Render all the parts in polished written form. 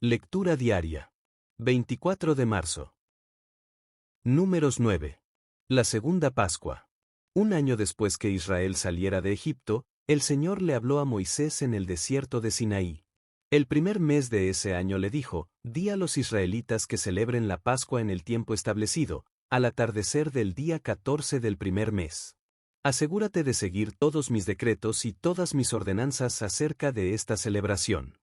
Lectura diaria. 24 de marzo. Números 9. La segunda Pascua. Un año después que Israel saliera de Egipto, el Señor le habló a Moisés en el desierto de Sinaí. El primer mes de ese año le dijo: Di a los israelitas que celebren la Pascua en el tiempo establecido, al atardecer del día 14 del primer mes. Asegúrate de seguir todos mis decretos y todas mis ordenanzas acerca de esta celebración.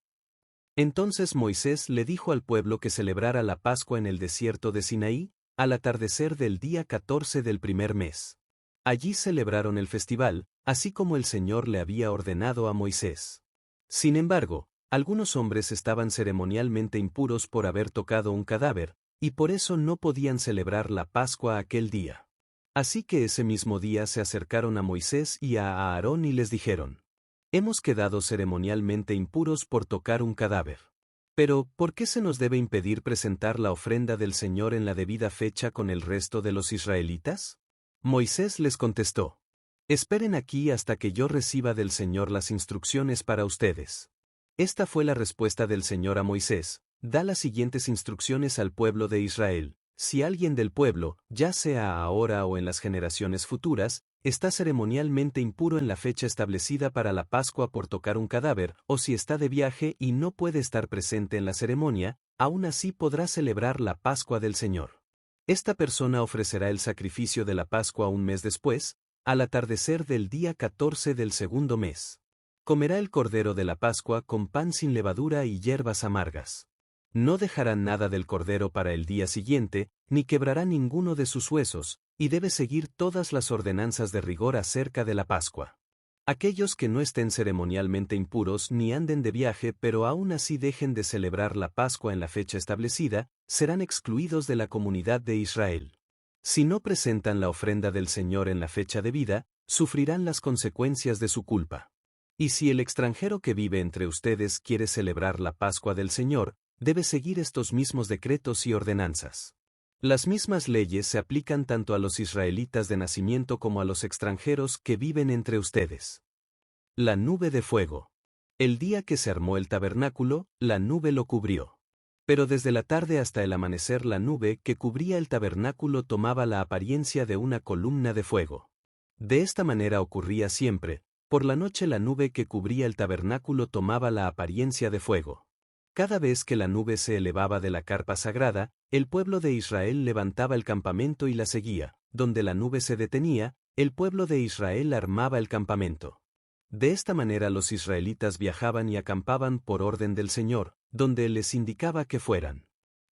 Entonces Moisés le dijo al pueblo que celebrara la Pascua en el desierto de Sinaí, al atardecer del día 14 del primer mes. Allí celebraron el festival, así como el Señor le había ordenado a Moisés. Sin embargo, algunos hombres estaban ceremonialmente impuros por haber tocado un cadáver, y por eso no podían celebrar la Pascua aquel día. Así que ese mismo día se acercaron a Moisés y a Aarón y les dijeron: Hemos quedado ceremonialmente impuros por tocar un cadáver. Pero, ¿por qué se nos debe impedir presentar la ofrenda del Señor en la debida fecha con el resto de los israelitas? Moisés les contestó: Esperen aquí hasta que yo reciba del Señor las instrucciones para ustedes. Esta fue la respuesta del Señor a Moisés: Da las siguientes instrucciones al pueblo de Israel. Si alguien del pueblo, ya sea ahora o en las generaciones futuras, está ceremonialmente impuro en la fecha establecida para la Pascua por tocar un cadáver, o si está de viaje y no puede estar presente en la ceremonia, aún así podrá celebrar la Pascua del Señor. Esta persona ofrecerá el sacrificio de la Pascua un mes después, al atardecer del día 14 del segundo mes. Comerá el cordero de la Pascua con pan sin levadura y hierbas amargas. No dejarán nada del cordero para el día siguiente, ni quebrará ninguno de sus huesos, y debe seguir todas las ordenanzas de rigor acerca de la Pascua. Aquellos que no estén ceremonialmente impuros ni anden de viaje pero aún así dejen de celebrar la Pascua en la fecha establecida, serán excluidos de la comunidad de Israel. Si no presentan la ofrenda del Señor en la fecha debida, sufrirán las consecuencias de su culpa. Y si el extranjero que vive entre ustedes quiere celebrar la Pascua del Señor, debe seguir estos mismos decretos y ordenanzas. Las mismas leyes se aplican tanto a los israelitas de nacimiento como a los extranjeros que viven entre ustedes. La nube de fuego. El día que se armó el tabernáculo, la nube lo cubrió. Pero desde la tarde hasta el amanecer la nube que cubría el tabernáculo tomaba la apariencia de una columna de fuego. De esta manera ocurría siempre: por la noche la nube que cubría el tabernáculo tomaba la apariencia de fuego. Cada vez que la nube se elevaba de la carpa sagrada, el pueblo de Israel levantaba el campamento y la seguía. Donde la nube se detenía, el pueblo de Israel armaba el campamento. De esta manera los israelitas viajaban y acampaban por orden del Señor, donde Él les indicaba que fueran.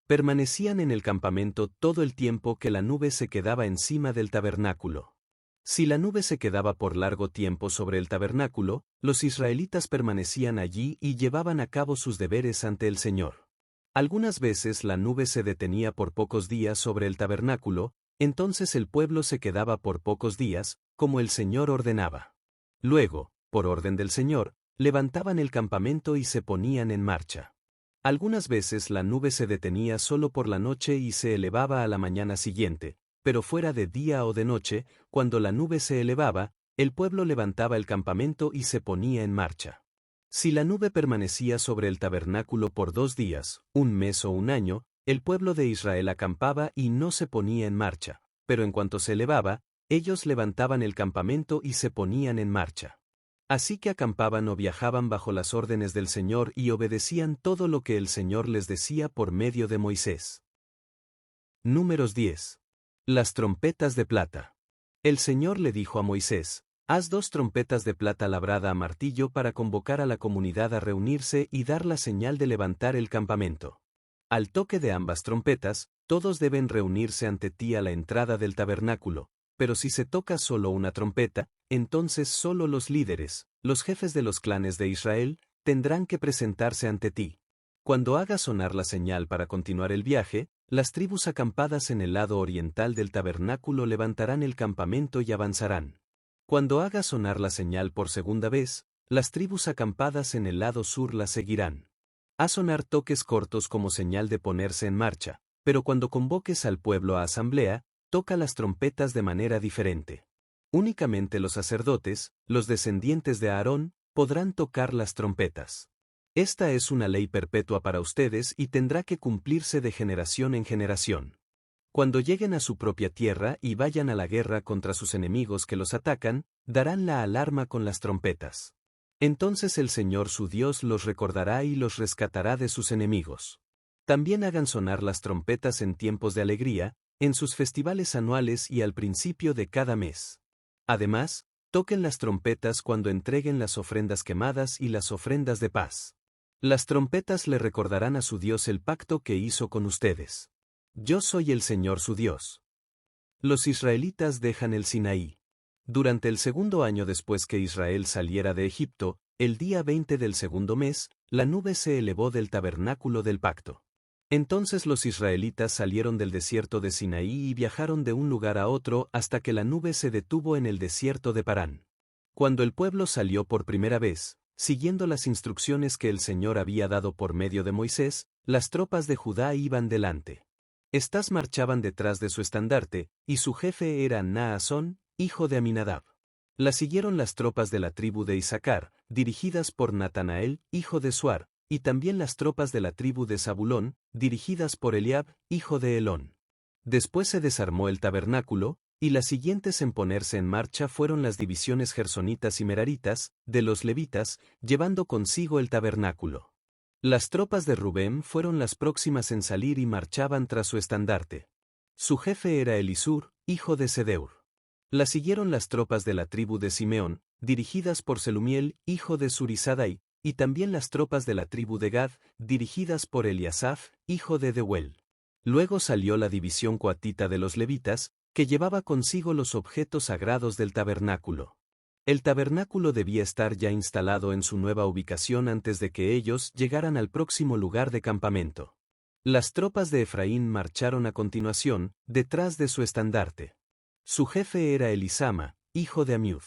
Permanecían en el campamento todo el tiempo que la nube se quedaba encima del tabernáculo. Si la nube se quedaba por largo tiempo sobre el tabernáculo, los israelitas permanecían allí y llevaban a cabo sus deberes ante el Señor. Algunas veces la nube se detenía por pocos días sobre el tabernáculo, entonces el pueblo se quedaba por pocos días, como el Señor ordenaba. Luego, por orden del Señor, levantaban el campamento y se ponían en marcha. Algunas veces la nube se detenía solo por la noche y se elevaba a la mañana siguiente. Pero fuera de día o de noche, cuando la nube se elevaba, el pueblo levantaba el campamento y se ponía en marcha. Si la nube permanecía sobre el tabernáculo por 2 días, un mes o un año, el pueblo de Israel acampaba y no se ponía en marcha, pero en cuanto se elevaba, ellos levantaban el campamento y se ponían en marcha. Así que acampaban o viajaban bajo las órdenes del Señor y obedecían todo lo que el Señor les decía por medio de Moisés. Números 10. Las trompetas de plata. El Señor le dijo a Moisés: Haz 2 trompetas de plata labrada a martillo para convocar a la comunidad a reunirse y dar la señal de levantar el campamento. Al toque de ambas trompetas, todos deben reunirse ante ti a la entrada del tabernáculo, pero si se toca solo una trompeta, entonces solo los líderes, los jefes de los clanes de Israel, tendrán que presentarse ante ti. Cuando hagas sonar la señal para continuar el viaje, las tribus acampadas en el lado oriental del tabernáculo levantarán el campamento y avanzarán. Cuando haga sonar la señal por segunda vez, las tribus acampadas en el lado sur la seguirán. Haz sonar toques cortos como señal de ponerse en marcha, pero cuando convoques al pueblo a asamblea, toca las trompetas de manera diferente. Únicamente los sacerdotes, los descendientes de Aarón, podrán tocar las trompetas. Esta es una ley perpetua para ustedes y tendrá que cumplirse de generación en generación. Cuando lleguen a su propia tierra y vayan a la guerra contra sus enemigos que los atacan, darán la alarma con las trompetas. Entonces el Señor su Dios los recordará y los rescatará de sus enemigos. También hagan sonar las trompetas en tiempos de alegría, en sus festivales anuales y al principio de cada mes. Además, toquen las trompetas cuando entreguen las ofrendas quemadas y las ofrendas de paz. Las trompetas le recordarán a su Dios el pacto que hizo con ustedes. Yo soy el Señor su Dios. Los israelitas dejan el Sinaí. Durante el segundo año después que Israel saliera de Egipto, el día 20 del segundo mes, la nube se elevó del tabernáculo del pacto. Entonces los israelitas salieron del desierto de Sinaí y viajaron de un lugar a otro hasta que la nube se detuvo en el desierto de Parán. Cuando el pueblo salió por primera vez, siguiendo las instrucciones que el Señor había dado por medio de Moisés, las tropas de Judá iban delante. Estas marchaban detrás de su estandarte, y su jefe era Naasón, hijo de Aminadab. La siguieron las tropas de la tribu de Isaacar, dirigidas por Natanael, hijo de Suar, y también las tropas de la tribu de Zabulón, dirigidas por Eliab, hijo de Helón. Después se desarmó el tabernáculo, y las siguientes en ponerse en marcha fueron las divisiones gersonitas y meraritas, de los levitas, llevando consigo el tabernáculo. Las tropas de Rubén fueron las próximas en salir y marchaban tras su estandarte. Su jefe era Elisur, hijo de Sedeur. La siguieron las tropas de la tribu de Simeón, dirigidas por Selumiel, hijo de Surisadai, y también las tropas de la tribu de Gad, dirigidas por Eliasaf, hijo de Deuel. Luego salió la división coatita de los levitas, que llevaba consigo los objetos sagrados del tabernáculo. El tabernáculo debía estar ya instalado en su nueva ubicación antes de que ellos llegaran al próximo lugar de campamento. Las tropas de Efraín marcharon a continuación, detrás de su estandarte. Su jefe era Elisama, hijo de Amiud.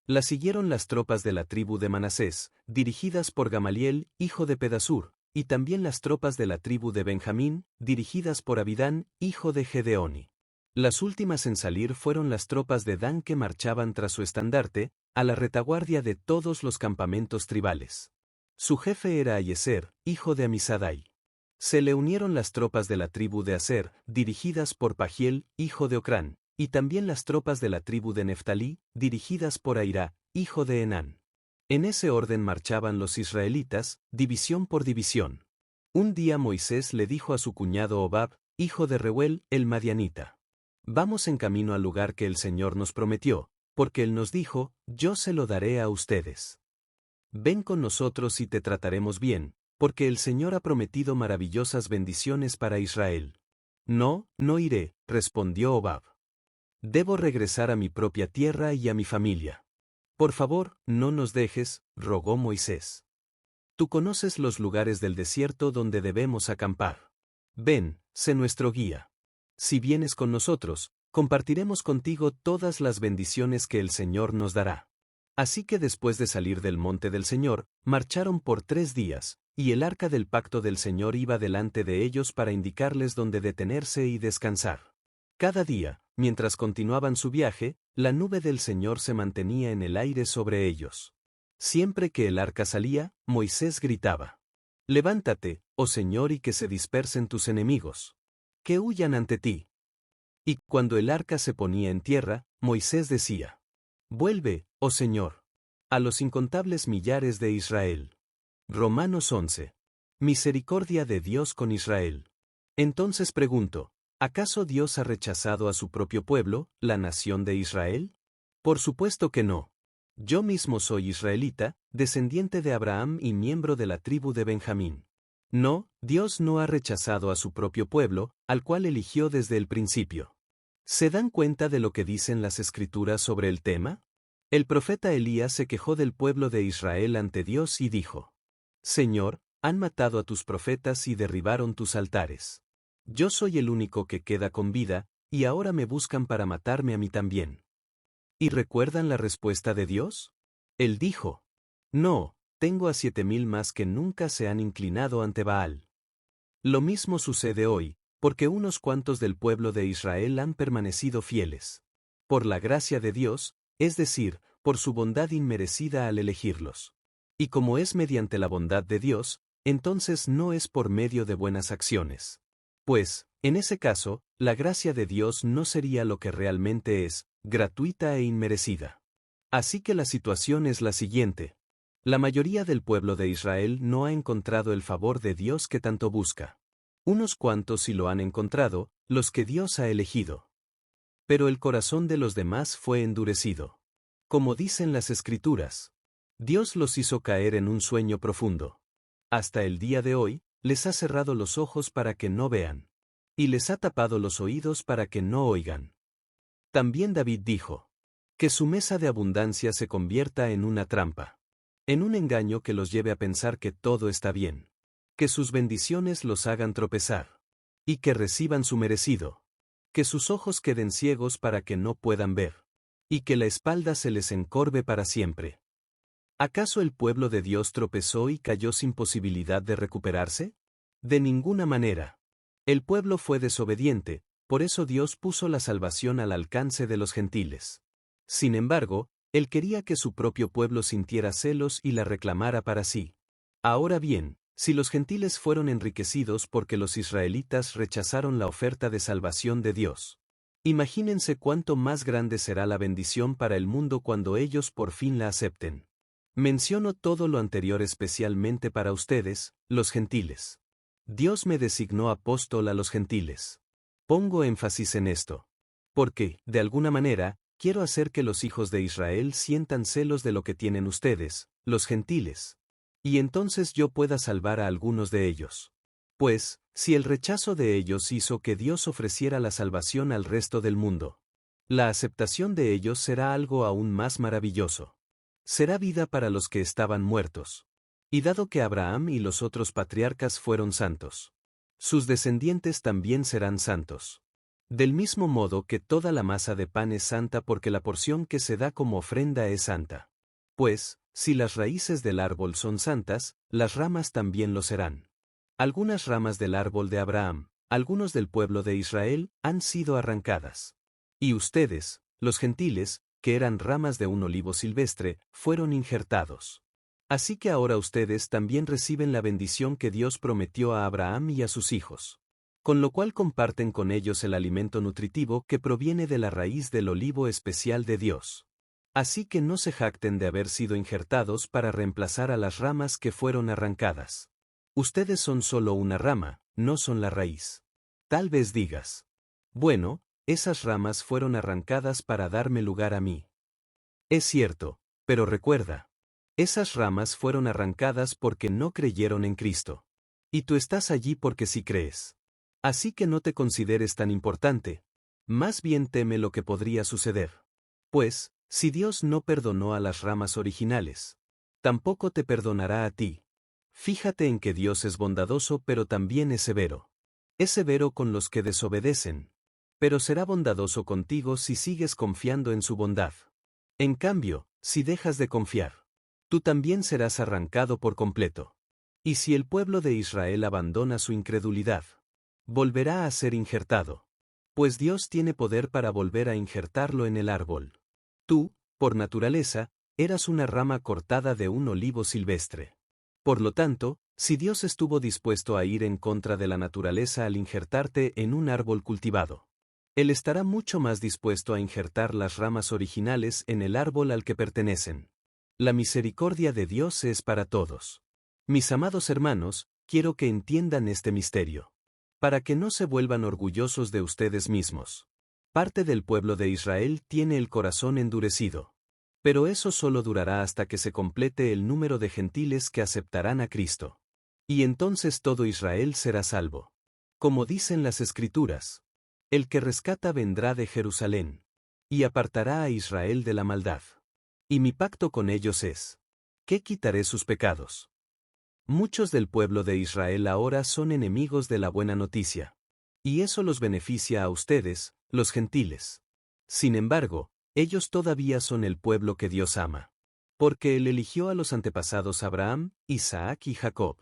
La siguieron las tropas de la tribu de Manasés, dirigidas por Gamaliel, hijo de Pedasur, y también las tropas de la tribu de Benjamín, dirigidas por Abidán, hijo de Gedeoni. Las últimas en salir fueron las tropas de Dan que marchaban tras su estandarte, a la retaguardia de todos los campamentos tribales. Su jefe era Ayeser, hijo de Amisadai. Se le unieron las tropas de la tribu de Aser, dirigidas por Pagiel, hijo de Ocrán, y también las tropas de la tribu de Neftalí, dirigidas por Airá, hijo de Enán. En ese orden marchaban los israelitas, división por división. Un día Moisés le dijo a su cuñado Hobab, hijo de Reuel, el madianita: Vamos en camino al lugar que el Señor nos prometió, porque Él nos dijo, yo se lo daré a ustedes. Ven con nosotros y te trataremos bien, porque el Señor ha prometido maravillosas bendiciones para Israel. No, no iré, respondió Hobab. Debo regresar a mi propia tierra y a mi familia. Por favor, no nos dejes, rogó Moisés. Tú conoces los lugares del desierto donde debemos acampar. Ven, sé nuestro guía. Si vienes con nosotros, compartiremos contigo todas las bendiciones que el Señor nos dará. Así que después de salir del monte del Señor, marcharon por 3 días, y el arca del pacto del Señor iba delante de ellos para indicarles dónde detenerse y descansar. Cada día, mientras continuaban su viaje, la nube del Señor se mantenía en el aire sobre ellos. Siempre que el arca salía, Moisés gritaba: Levántate, oh Señor, y que se dispersen tus enemigos. Que huyan ante ti. Y cuando el arca se ponía en tierra, Moisés decía: Vuelve, oh Señor, a los incontables millares de Israel. Romanos 11. Misericordia de Dios con Israel. Entonces pregunto, ¿acaso Dios ha rechazado a su propio pueblo, la nación de Israel? Por supuesto que no. Yo mismo soy israelita, descendiente de Abraham y miembro de la tribu de Benjamín. No, Dios no ha rechazado a su propio pueblo, al cual eligió desde el principio. ¿Se dan cuenta de lo que dicen las Escrituras sobre el tema? El profeta Elías se quejó del pueblo de Israel ante Dios y dijo: Señor, han matado a tus profetas y derribaron tus altares. Yo soy el único que queda con vida, y ahora me buscan para matarme a mí también. ¿Y recuerdan la respuesta de Dios? Él dijo: No, tengo a 7,000 más que nunca se han inclinado ante Baal. Lo mismo sucede hoy, porque unos cuantos del pueblo de Israel han permanecido fieles. Por la gracia de Dios, es decir, por su bondad inmerecida al elegirlos. Y como es mediante la bondad de Dios, entonces no es por medio de buenas acciones. Pues, en ese caso, la gracia de Dios no sería lo que realmente es, gratuita e inmerecida. Así que la situación es la siguiente. La mayoría del pueblo de Israel no ha encontrado el favor de Dios que tanto busca. Unos cuantos sí lo han encontrado, los que Dios ha elegido. Pero el corazón de los demás fue endurecido. Como dicen las Escrituras, Dios los hizo caer en un sueño profundo. Hasta el día de hoy, les ha cerrado los ojos para que no vean. Y les ha tapado los oídos para que no oigan. También David dijo, que su mesa de abundancia se convierta en una trampa. En un engaño que los lleve a pensar que todo está bien. Que sus bendiciones los hagan tropezar. Y que reciban su merecido. Que sus ojos queden ciegos para que no puedan ver. Y que la espalda se les encorve para siempre. ¿Acaso el pueblo de Dios tropezó y cayó sin posibilidad de recuperarse? De ninguna manera. El pueblo fue desobediente, por eso Dios puso la salvación al alcance de los gentiles. Sin embargo, Él quería que su propio pueblo sintiera celos y la reclamara para sí. Ahora bien, si los gentiles fueron enriquecidos porque los israelitas rechazaron la oferta de salvación de Dios, imagínense cuánto más grande será la bendición para el mundo cuando ellos por fin la acepten. Menciono todo lo anterior especialmente para ustedes, los gentiles. Dios me designó apóstol a los gentiles. Pongo énfasis en esto. Porque, de alguna manera, quiero hacer que los hijos de Israel sientan celos de lo que tienen ustedes, los gentiles. Y entonces yo pueda salvar a algunos de ellos. Pues, si el rechazo de ellos hizo que Dios ofreciera la salvación al resto del mundo, la aceptación de ellos será algo aún más maravilloso. Será vida para los que estaban muertos. Y dado que Abraham y los otros patriarcas fueron santos, sus descendientes también serán santos. Del mismo modo que toda la masa de pan es santa porque la porción que se da como ofrenda es santa. Pues, si las raíces del árbol son santas, las ramas también lo serán. Algunas ramas del árbol de Abraham, algunos del pueblo de Israel, han sido arrancadas. Y ustedes, los gentiles, que eran ramas de un olivo silvestre, fueron injertados. Así que ahora ustedes también reciben la bendición que Dios prometió a Abraham y a sus hijos. Con lo cual comparten con ellos el alimento nutritivo que proviene de la raíz del olivo especial de Dios. Así que no se jacten de haber sido injertados para reemplazar a las ramas que fueron arrancadas. Ustedes son solo una rama, no son la raíz. Tal vez digas, bueno, esas ramas fueron arrancadas para darme lugar a mí. Es cierto, pero recuerda, esas ramas fueron arrancadas porque no creyeron en Cristo. Y tú estás allí porque sí crees. Así que no te consideres tan importante. Más bien teme lo que podría suceder. Pues, si Dios no perdonó a las ramas originales, tampoco te perdonará a ti. Fíjate en que Dios es bondadoso pero también es severo. Es severo con los que desobedecen. Pero será bondadoso contigo si sigues confiando en su bondad. En cambio, si dejas de confiar, tú también serás arrancado por completo. Y si el pueblo de Israel abandona su incredulidad, volverá a ser injertado. Pues Dios tiene poder para volver a injertarlo en el árbol. Tú, por naturaleza, eras una rama cortada de un olivo silvestre. Por lo tanto, si Dios estuvo dispuesto a ir en contra de la naturaleza al injertarte en un árbol cultivado, Él estará mucho más dispuesto a injertar las ramas originales en el árbol al que pertenecen. La misericordia de Dios es para todos. Mis amados hermanos, quiero que entiendan este misterio. Para que no se vuelvan orgullosos de ustedes mismos. Parte del pueblo de Israel tiene el corazón endurecido. Pero eso solo durará hasta que se complete el número de gentiles que aceptarán a Cristo. Y entonces todo Israel será salvo. Como dicen las Escrituras, el que rescata vendrá de Jerusalén, y apartará a Israel de la maldad. Y mi pacto con ellos es, que quitaré sus pecados. Muchos del pueblo de Israel ahora son enemigos de la buena noticia. Y eso los beneficia a ustedes, los gentiles. Sin embargo, ellos todavía son el pueblo que Dios ama. Porque Él eligió a los antepasados Abraham, Isaac y Jacob.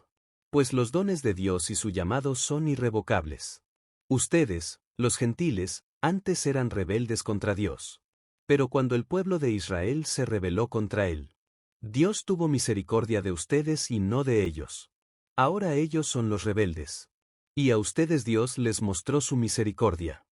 Pues los dones de Dios y su llamado son irrevocables. Ustedes, los gentiles, antes eran rebeldes contra Dios. Pero cuando el pueblo de Israel se rebeló contra Él, Dios tuvo misericordia de ustedes y no de ellos. Ahora ellos son los rebeldes. Y a ustedes Dios les mostró su misericordia,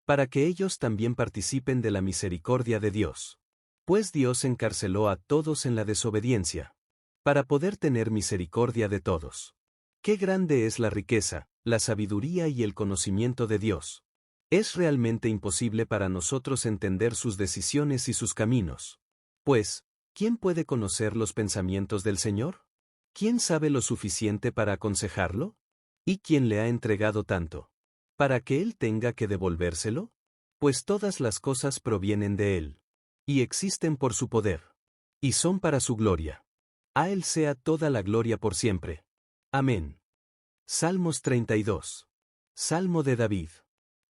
para que ellos también participen de la misericordia de Dios. Pues Dios encarceló a todos en la desobediencia, para poder tener misericordia de todos. Qué grande es la riqueza, la sabiduría y el conocimiento de Dios. Es realmente imposible para nosotros entender sus decisiones y sus caminos. Pues, ¿quién puede conocer los pensamientos del Señor? ¿Quién sabe lo suficiente para aconsejarlo? ¿Y quién le ha entregado tanto? ¿Para que él tenga que devolvérselo? Pues todas las cosas provienen de él. Y existen por su poder. Y son para su gloria. A él sea toda la gloria por siempre. Amén. Salmos 32. Salmo de David.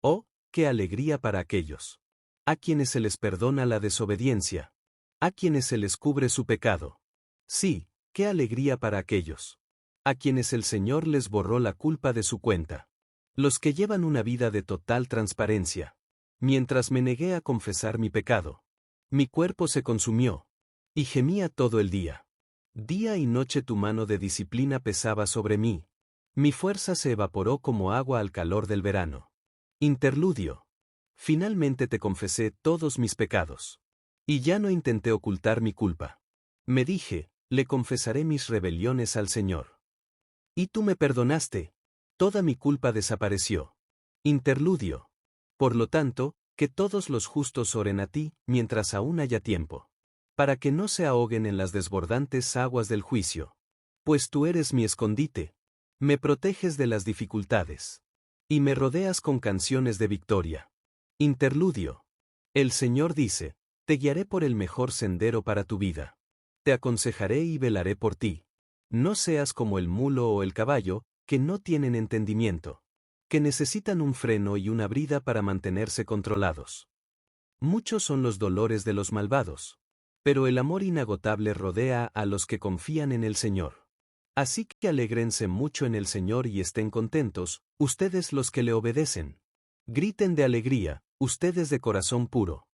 Oh, qué alegría para aquellos a quienes se les perdona la desobediencia, a quienes se les cubre su pecado. Sí, qué alegría para aquellos a quienes el Señor les borró la culpa de su cuenta. Los que llevan una vida de total transparencia. Mientras me negué a confesar mi pecado, mi cuerpo se consumió, y gemía todo el día. Día y noche tu mano de disciplina pesaba sobre mí. Mi fuerza se evaporó como agua al calor del verano. Interludio. Finalmente te confesé todos mis pecados. Y ya no intenté ocultar mi culpa. Me dije, le confesaré mis rebeliones al Señor. Y tú me perdonaste. Toda mi culpa desapareció. Interludio. Por lo tanto, que todos los justos oren a ti, mientras aún haya tiempo. Para que no se ahoguen en las desbordantes aguas del juicio. Pues tú eres mi escondite. Me proteges de las dificultades. Y me rodeas con canciones de victoria. Interludio. El Señor dice, te guiaré por el mejor sendero para tu vida. Te aconsejaré y velaré por ti. No seas como el mulo o el caballo, que no tienen entendimiento, que necesitan un freno y una brida para mantenerse controlados. Muchos son los dolores de los malvados, pero el amor inagotable rodea a los que confían en el Señor. Así que alégrense mucho en el Señor y estén contentos, ustedes los que le obedecen. Griten de alegría, ustedes de corazón puro.